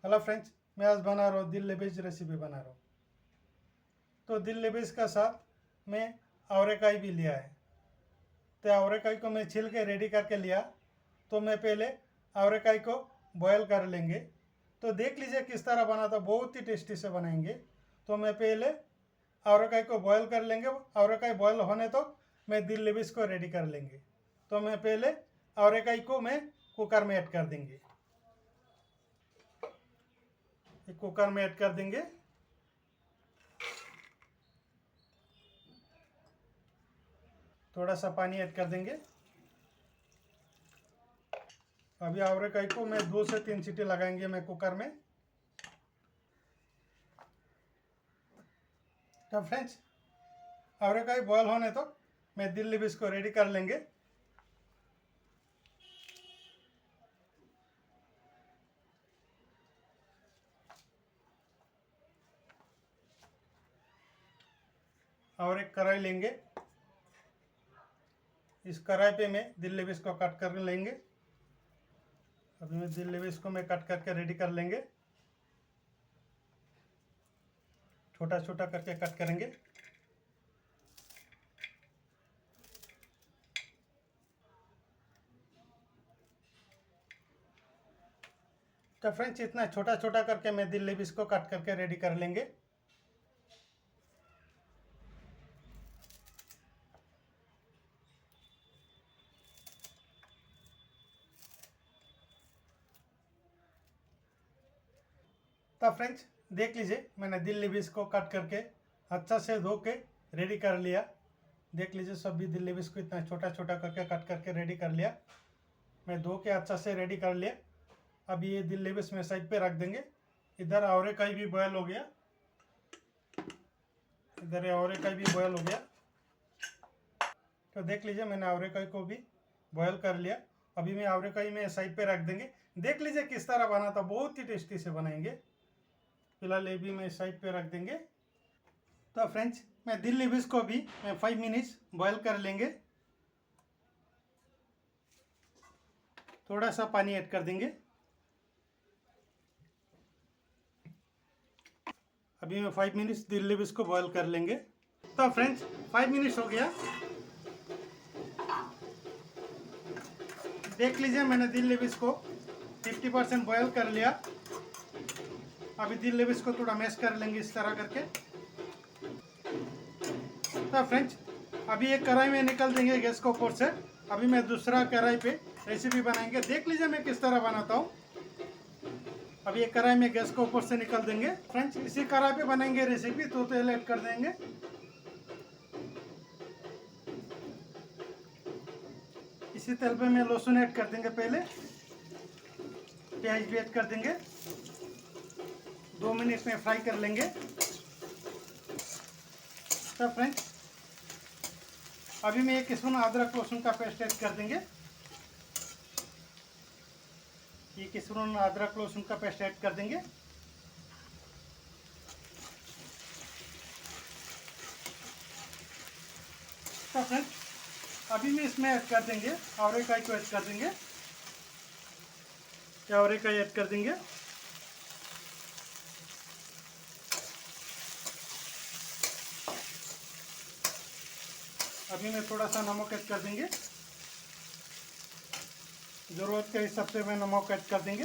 Hello friends, मैं आज बना रहा हूँ दिल लेबेज रेसिपी बना रहा हूँ। तो दिल लेबेज का साथ मैं अवरेकाई भी लिया है। तो अवरेकाई को मैं छील के रेडी करके लिया। तो मैं पहले अवरेकाई को बॉयल कर लेंगे। तो देख लीजिए किस तरह बना, था बहुत ही टेस्टी से बनाएंगे। तो मैं पहले अवरेकाई को बॉयल कर लेंगे। अवरेकाई बॉयल होने तो मैं दिल लेबेज को रेडी कर लेंगे। तो मैं पहले अवरेकाई को मैं कुकर में ऐड कर देंगे। कुकर में ऐड कर देंगे। थोड़ा सा पानी ऐड कर देंगे। अभी अवरेकाई को मैं 2 से 3 सीटी लगाएंगे मैं कुकर में। तो फ्रेंड्स, अवरेकाई बॉयल होने तो मैं दिल लेबेज को रेडी कर लेंगे। और एक कढ़ाई लेंगे। इस कढ़ाई पे मैं दिल लेबेज को कट कर लेंगे। अभी मैं दिल लेबेज को मैं कट करके रेडी कर लेंगे। छोटा छोटा करके कट करेंगे। तो फ्रेंड्स, इतना छोटा छोटा करके मैं दिल लेबेज को कट करके रेडी कर लेंगे। तो फ्रेंड्स, देख लीजिए मैंने दिल लेबेज को कट करके अच्छा से धो के रेडी कर लिया। देख लीजिए सभी दिल लेबेज को इतना छोटा छोटा करके कट करके रेडी कर लिया। मैं धो के अच्छा से रेडी कर लिया। अब ये दिल लेबेज में साइड पे रख देंगे। इधर अवरेकाई भी बॉयल हो गया। इधर अवरेकाई भी बॉयल हो गया। तो देख लीजिए मैंने अवरेकाई को भी बॉयल कर लिया। अभी मैं अवरेकाई में साइड पे रख देंगे। देख लीजिए किस तरह बना था, बहुत ही टेस्टी से बनाएंगे। फिलहाल ये भी मैं साइड पे रख देंगे। तो फ्रेंड्स, मैं दिल लेबेज को भी मैं 5 मिनट्स बॉयल कर लेंगे। थोड़ा सा पानी ऐड कर देंगे। अभी मैं 5 मिनट्स दिल लेबेज को बॉयल कर लेंगे। तो फ्रेंड्स, 5 मिनट्स हो गया। देख लीजिए मैंने दिल लेबेज को 50% बॉयल कर लिया। अभी दिल लेबेज को थोड़ा मैश कर लेंगे इस तरह करके। तो फ्रेंड्स, अभी एक कढ़ाई में निकल देंगे गैस को ऊपर से। अभी मैं दूसरा कढ़ाई पे रेसिपी बनाएंगे। देख लीजिए मैं किस तरह बनाता हूँ। अभी एक कढ़ाई में गैस को ऊपर से निकल देंगे। फ्रेंड्स, इसी कढ़ाई पे बनाएंगे रेसिपी। तो तेल ऐड कर देंगे। इसी तेल पे मैं लहसुन ऐड कर देंगे। पहले प्याज भी ऐड कर देंगे। 2 मिनट में फ्राई कर लेंगे। तो फ्रेंड्स, अभी मैं 1 स्पून अदरक लहसुन का पेस्ट ऐड कर देंगे। 1 स्पून अदरक लहसुन का पेस्ट ऐड कर देंगे। तो फ्रेंड्स, अभी मैं इसमें ऐड कर देंगे अवरेकाई को ऐड कर देंगे। अवरेकाई ऐड कर देंगे। अभी मैं थोड़ा सा नमक ऐड कर देंगे। ज़रूरत के हिसाब से मैं नमक ऐड कर देंगे।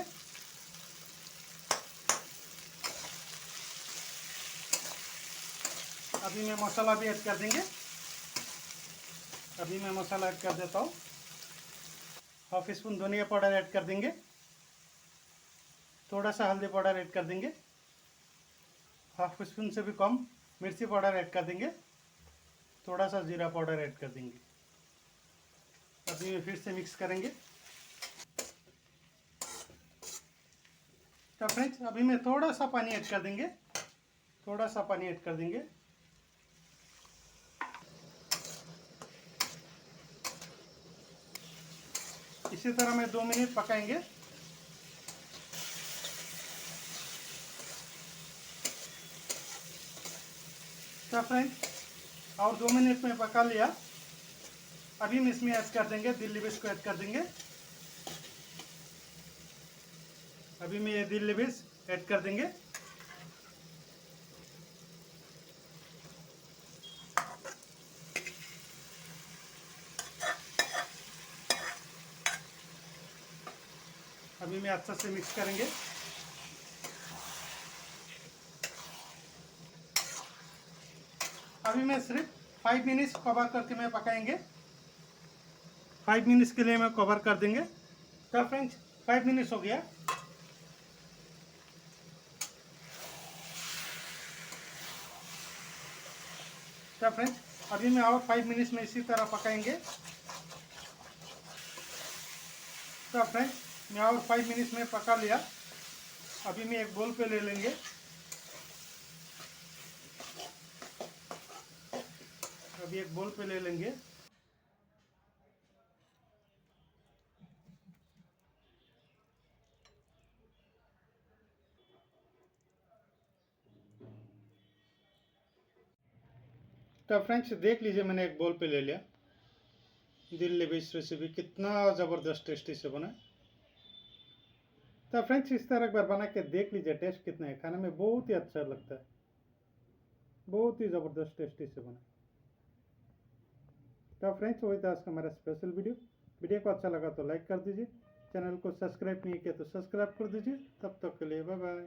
अभी मैं मसाला भी ऐड कर देंगे। अभी मैं मसाला ऐड कर देता हूँ। हाफ स्पून धनिया पाउडर ऐड कर देंगे। थोड़ा सा हल्दी पाउडर ऐड कर देंगे। हाफ स्पून से भी कम मिर्ची पाउडर ऐड कर देंगे। थोड़ा सा जीरा पाउडर ऐड कर देंगे। अभी मैं फिर से मिक्स करेंगे। तो फ्रेंड्स, अभी मैं थोड़ा सा पानी ऐड कर देंगे। थोड़ा सा पानी ऐड कर देंगे। इसी तरह मैं 2 मिनट पकाएंगे। तो फ्रेंड्स, और 2 मिनट में पका लिया। अभी हम इसमें ऐड कर देंगे दिल लेबेज को ऐड कर देंगे। अभी मैं ये दिल लेबेज ऐड कर देंगे। अभी मैं अच्छा से मिक्स करेंगे। अभी मैं सिर्फ 5 मिनट्स कवर करके मैं पकाएंगे। 5 मिनट्स के लिए मैं कवर कर देंगे। तो फ्रेंड्स 5 मिनट्स हो गया। तो फ्रेंड्स अभी मैं और 5 मिनट्स में इसी तरह पकाएंगे। तो फ्रेंड्स मैं और 5 मिनट्स में पका लिया। अभी मैं एक बोल पे ले लेंगे। अभी एक बोल पे ले लेंगे। तो फ्रेंड्स देख लीजिए, मैंने एक बोल पे ले लिया। दिल बेस्ड रेसिपी कितना ज़बरदस्त टेस्टी से बना। तो फ्रेंड्स इस तरह एक बार बना के देख लीजिए, टेस्ट कितना है। खाने में बहुत ही अच्छा लगता है, बहुत ही ज़बरदस्त टेस्टी से बना। तो फ्रेंड्स वही था आज का हमारा स्पेशल वीडियो। वीडियो को अच्छा लगा तो लाइक कर दीजिए, चैनल को सब्सक्राइब नहीं किया तो सब्सक्राइब कर दीजिए। तब तक के लिए बाय बाय।